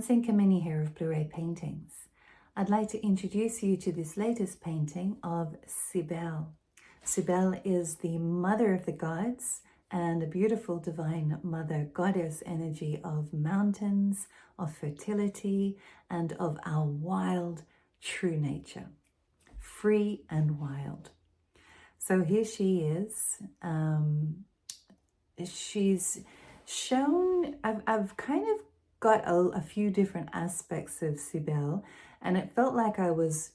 Francine here of Blu-ray Paintings. I'd like to introduce you to this latest painting of Cybele. Cybele is the mother of the gods and a beautiful divine mother goddess energy of mountains, of fertility, and of our wild, true nature, free and wild. So here she is. She's shown, I've kind of got a few different aspects of Cybele, and it felt like I was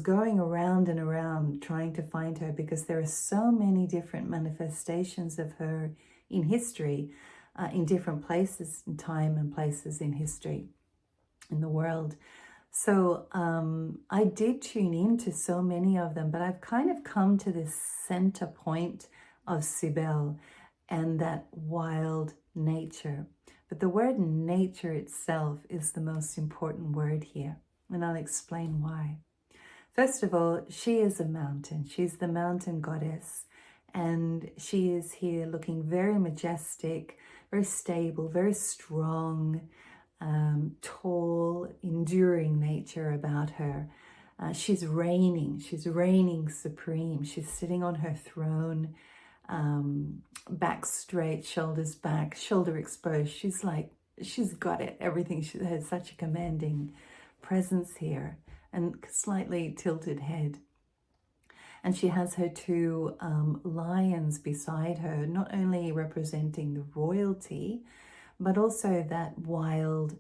going around and around trying to find her, because there are so many different manifestations of her in history, in different places in time and places in history in the world. So I did tune into so many of them, but I've kind of come to this center point of Cybele and that wild nature. But the word nature itself is the most important word here, and I'll explain why. First of all, she is a mountain. She's the mountain goddess, and she is here looking very majestic, very stable, very strong, tall, enduring nature about her. She's reigning supreme. She's sitting on her throne, back straight, shoulders back, shoulder exposed. She's got it, everything. She has such a commanding presence here and slightly tilted head. And she has her two lions beside her, not only representing the royalty, but also that wild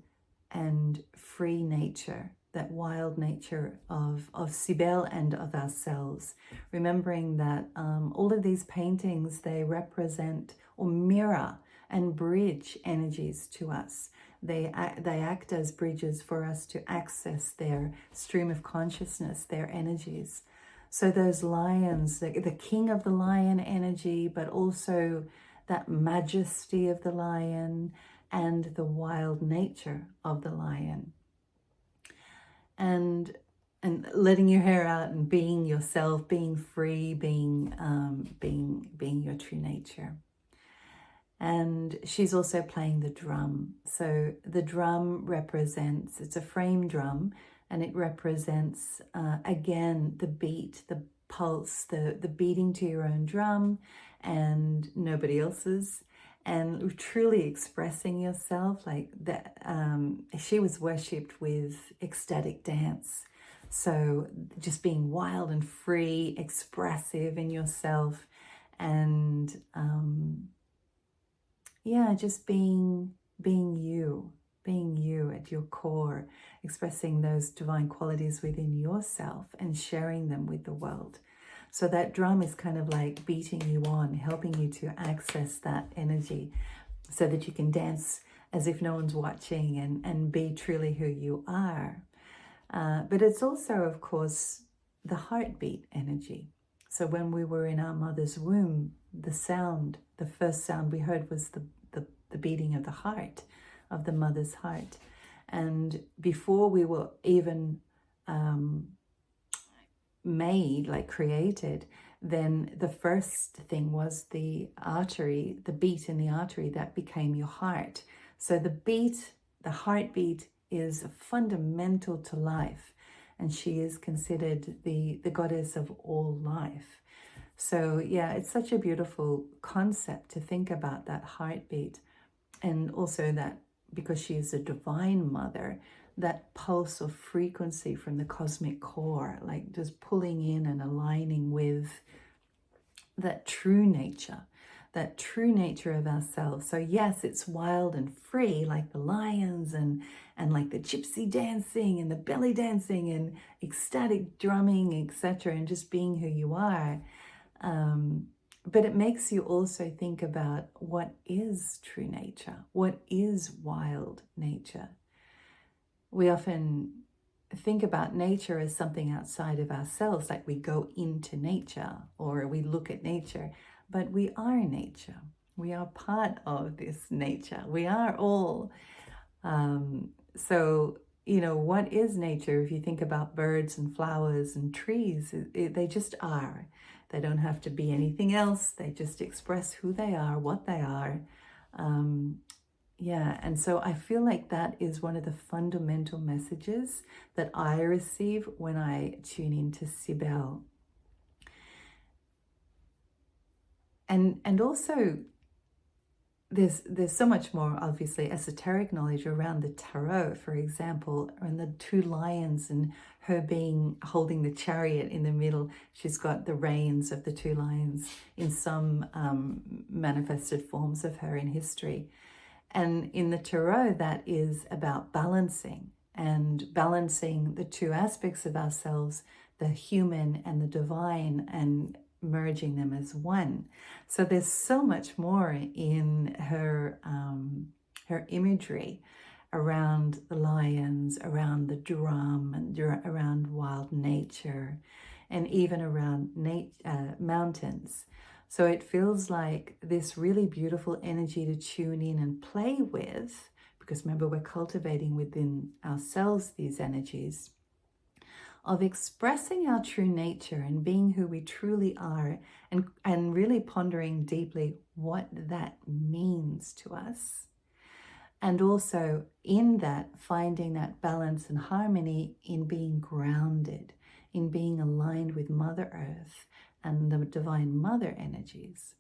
and free nature, that wild nature of Cybele and of ourselves. Remembering that all of these paintings, they represent or mirror and bridge energies to us. They act as bridges for us to access their stream of consciousness, their energies. So those lions, the king of the lion energy, but also that majesty of the lion and the wild nature of the lion. And letting your hair out and being yourself, being free, being your true nature. And she's also playing the drum. So the drum represents, it's a frame drum, and it represents, again, the beat, the pulse, the beating to your own drum and nobody else's, and truly expressing yourself like that. She was worshipped with ecstatic dance. So just being wild and free, expressive in yourself, and just being you at your core, expressing those divine qualities within yourself and sharing them with the world. So that drum is kind of like beating you on, helping you to access that energy so that you can dance as if no one's watching and be truly who you are. But it's also, of course, the heartbeat energy. So when we were in our mother's womb, the first sound we heard was the beating of the heart, of the mother's heart. And before we were even created, then the first thing was the artery, the beat in the artery that became your heart. So the heartbeat is fundamental to life, and she is considered the goddess of all life. So yeah, it's such a beautiful concept to think about that heartbeat, and also that because she is a divine mother, that pulse of frequency from the cosmic core, like just pulling in and aligning with that true nature of ourselves. So yes, it's wild and free, like the lions and like the gypsy dancing and the belly dancing and ecstatic drumming, etc., and just being who you are. But it makes you also think about what is true nature, what is wild nature. We often think about nature as something outside of ourselves, like we go into nature or we look at nature, but we are nature. We are part of this nature. We are all. So, what is nature? If you think about birds and flowers and trees, they just are. They don't have to be anything else. They just express who they are, what they are. Yeah, and so I feel like that is one of the fundamental messages that I receive when I tune into Cybele. And also there's so much more, obviously, esoteric knowledge around the tarot, for example, and the two lions and her being holding the chariot in the middle. She's got the reins of the two lions in some manifested forms of her in history. And in the tarot, that is about balancing and balancing the two aspects of ourselves, the human and the divine, and merging them as one. So there's so much more in her her imagery around the lions, around the drum, and around wild nature, and even around mountains. So it feels like this really beautiful energy to tune in and play with, because remember, we're cultivating within ourselves these energies of expressing our true nature and being who we truly are, and really pondering deeply what that means to us. And also in that, finding that balance and harmony in being grounded, in being aligned with Mother Earth and the Divine Mother energies.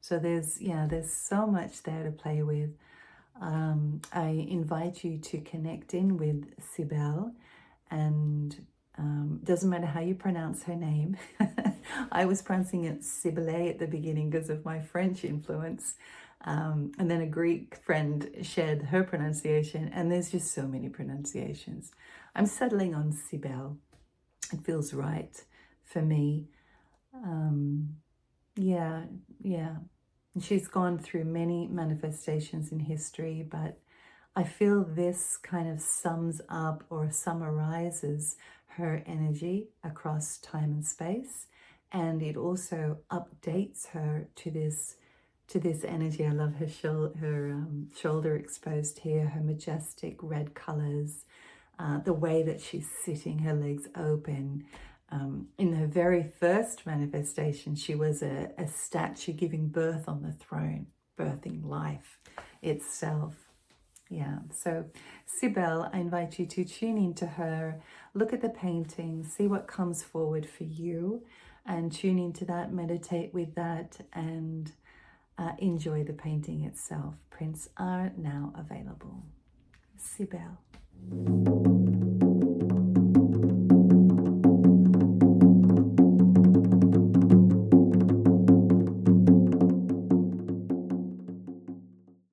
So there's so much there to play with. I invite you to connect in with Cybele, and doesn't matter how you pronounce her name. I was pronouncing it Cybele at the beginning because of my French influence. And then a Greek friend shared her pronunciation, and there's just so many pronunciations. I'm settling on Cybele. It feels right for me. Yeah. And she's gone through many manifestations in history, but I feel this kind of sums up or summarizes her energy across time and space, and it also updates her to this energy. I love her shoulder exposed here, her majestic red colors, the way that she's sitting, her legs open. In her very first manifestation, she was a statue giving birth on the throne, birthing life itself. Yeah, so Cybele, I invite you to tune into her, look at the painting, see what comes forward for you, and tune into that, meditate with that, and enjoy the painting itself. Prints are now available. Cybele.